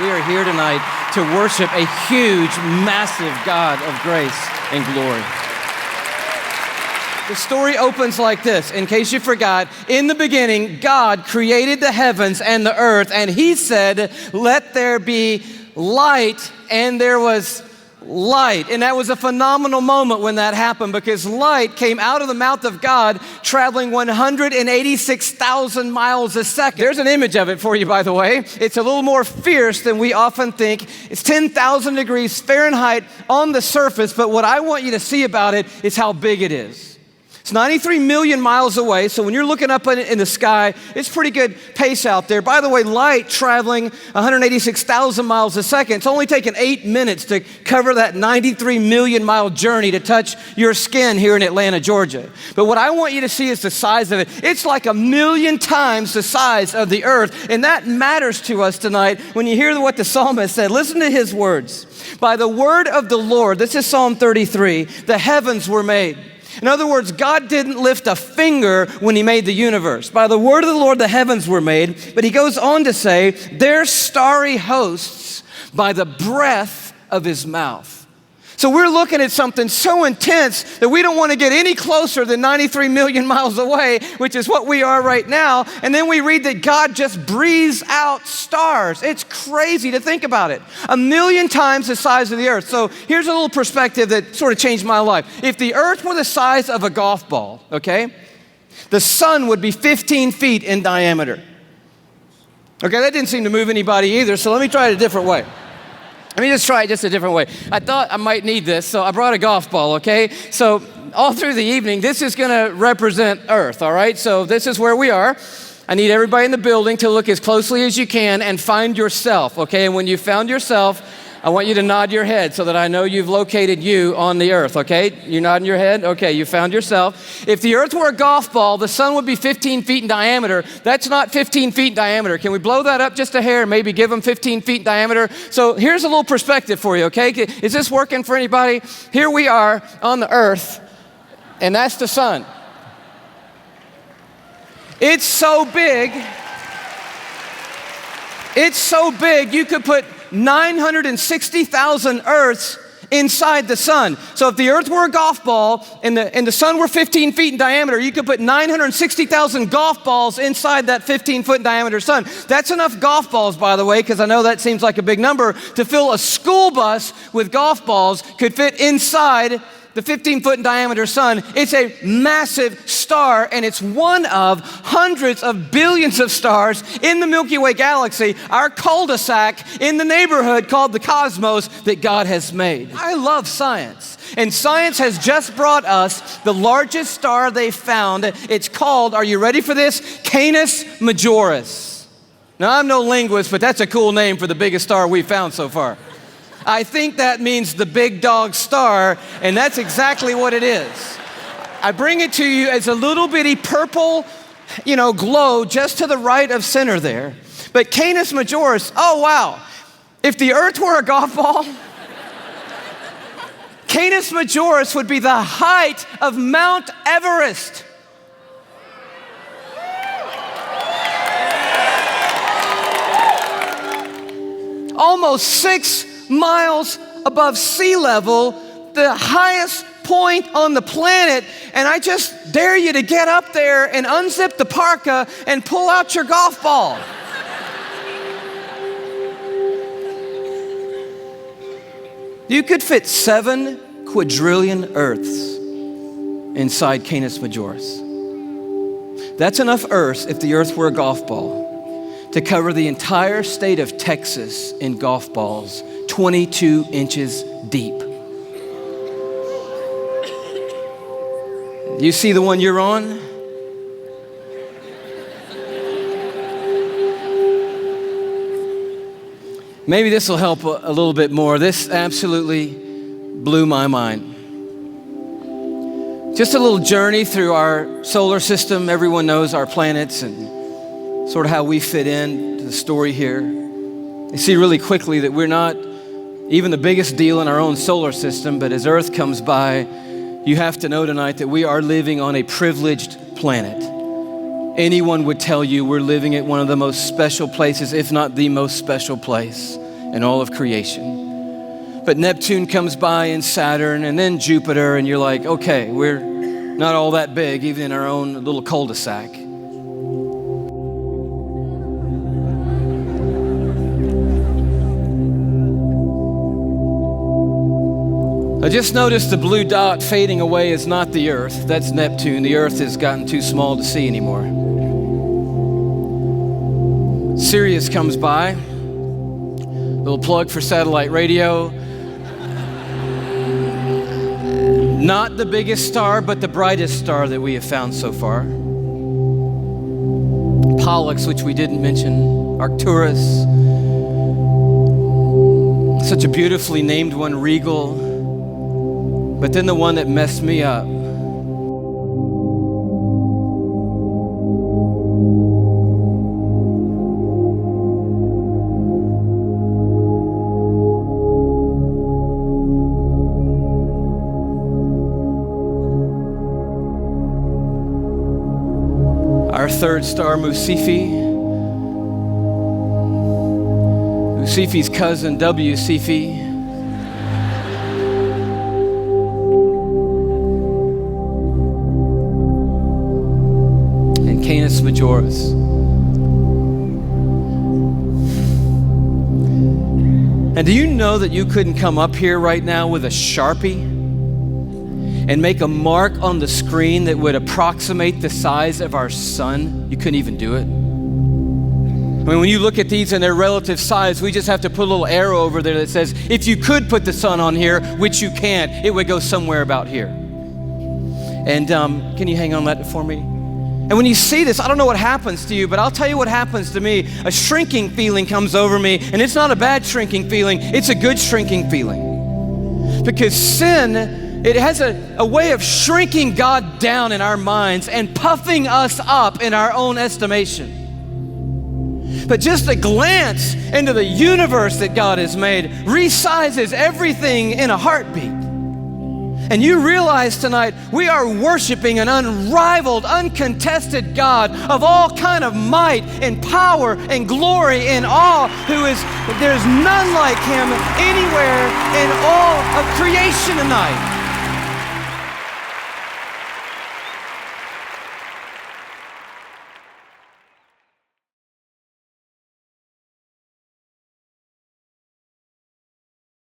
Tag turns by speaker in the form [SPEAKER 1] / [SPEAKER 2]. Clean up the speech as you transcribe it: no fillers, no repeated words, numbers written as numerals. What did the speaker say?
[SPEAKER 1] We are here tonight to worship a huge, massive God of grace and glory. The story opens like this, in case you forgot. In the beginning, God created the heavens and the earth, and He said, "Let there be light," and there was light. And that was a phenomenal moment when that happened, because light came out of the mouth of God traveling 186,000 miles a second. There's an image of it for you, by the way. It's a little more fierce than we often think. It's 10,000 degrees Fahrenheit on the surface, but what I want you to see about it is how big it is. It's 93 million miles away, so when you're looking up in the sky, it's pretty good pace out there. By the way, light traveling 186,000 miles a second, it's only taken 8 minutes to cover that 93 million mile journey to touch your skin here in Atlanta, Georgia. But what I want you to see is the size of it. It's like 1,000,000 times the size of the earth, and that matters to us tonight. When you hear what the psalmist said, listen to his words. By the word of the Lord, this is Psalm 33, the heavens were made. In other words, God didn't lift a finger when He made the universe. By the word of the Lord, the heavens were made. But He goes on to say, their starry hosts by the breath of His mouth. So we're looking at something so intense that we don't want to get any closer than 93 million miles away, which is what we are right now. And then we read that God just breathes out stars. It's crazy to think about it. 1,000,000 times the size of the earth. So here's a little perspective that sort of changed my life. If the earth were the size of a golf ball, okay, the sun would be 15 feet in diameter. Okay, that didn't seem to move anybody either, so let me try it a different way. Let me just try it just a different way. I thought I might need this, so I brought a golf ball, okay? So all through the evening, this is gonna represent Earth, all right? So this is where we are. I need everybody in the building to look as closely as you can and find yourself, okay? And when you found yourself, I want you to nod your head so that I know you've located you on the earth, okay? You're nodding your head? Okay, you found yourself. If the earth were a golf ball, the sun would be 15 feet in diameter. That's not 15 feet in diameter. Can we blow that up just a hair, maybe give them 15 feet in diameter? So here's a little perspective for you, okay? Is this working for anybody? Here we are on the earth, and that's the sun. It's so big, you could put 960,000 Earths inside the sun. So if the earth were a golf ball and the sun were 15 feet in diameter, you could put 960,000 golf balls inside that 15-foot in diameter sun. That's enough golf balls, by the way, because I know that seems like a big number, to fill a school bus with golf balls could fit inside the 15-foot in diameter sun. It's a massive star, and it's one of hundreds of billions of stars in the Milky Way galaxy, our cul-de-sac in the neighborhood called the cosmos that God has made. I love science, and science has just brought us the largest star they found. It's called, are you ready for this? Canis Majoris. Now, I'm no linguist, but that's a cool name for the biggest star we've found so far. I think that means the big dog star, and that's exactly what it is. I bring it to you as a little bitty purple, glow just to the right of center there. But Canis Majoris, oh wow. If the earth were a golf ball, Canis Majoris would be the height of Mount Everest. Almost 6 miles above sea level, the highest point on the planet, and I just dare you to get up there and unzip the parka and pull out your golf ball. You could fit 7 quadrillion Earths inside Canis Majoris. That's enough Earths, if the earth were a golf ball, to cover the entire state of Texas in golf balls, 22 inches deep. You see the one you're on? Maybe this will help a little bit more. This absolutely blew my mind. Just a little journey through our solar system. Everyone knows our planets and sort of how we fit in to the story here. You see really quickly that we're not even the biggest deal in our own solar system, but as Earth comes by, you have to know tonight that we are living on a privileged planet. Anyone would tell you we're living at one of the most special places, if not the most special place. in all of creation. But Neptune comes by and Saturn and then Jupiter, and you're like, okay, we're not all that big, even in our own little cul-de-sac. I just noticed the blue dot fading away is not the Earth. That's Neptune. The Earth has gotten too small to see anymore. Sirius comes by. Little plug for satellite radio. Not the biggest star, but the brightest star that we have found so far. Pollux, which we didn't mention. Arcturus. Such a beautifully named one, Regal. But then the one that messed me up. Our third star, Musifi. Musifi's cousin, W. Cephei. Canis Majoris. And do you know that you couldn't come up here right now with a Sharpie and make a mark on the screen that would approximate the size of our sun? You couldn't even do it. I mean, when you look at these and their relative size, we just have to put a little arrow over there that says, if you could put the sun on here, which you can't, it would go somewhere about here. And can you hang on that for me? And when you see this, I don't know what happens to you, but I'll tell you what happens to me. A shrinking feeling comes over me, and it's not a bad shrinking feeling, it's a good shrinking feeling. Because sin, it has a way of shrinking God down in our minds and puffing us up in our own estimation. But just a glance into the universe that God has made resizes everything in a heartbeat. And you realize tonight we are worshiping an unrivaled, uncontested God of all kind of might and power and glory and awe, there's none like him anywhere in all of creation tonight.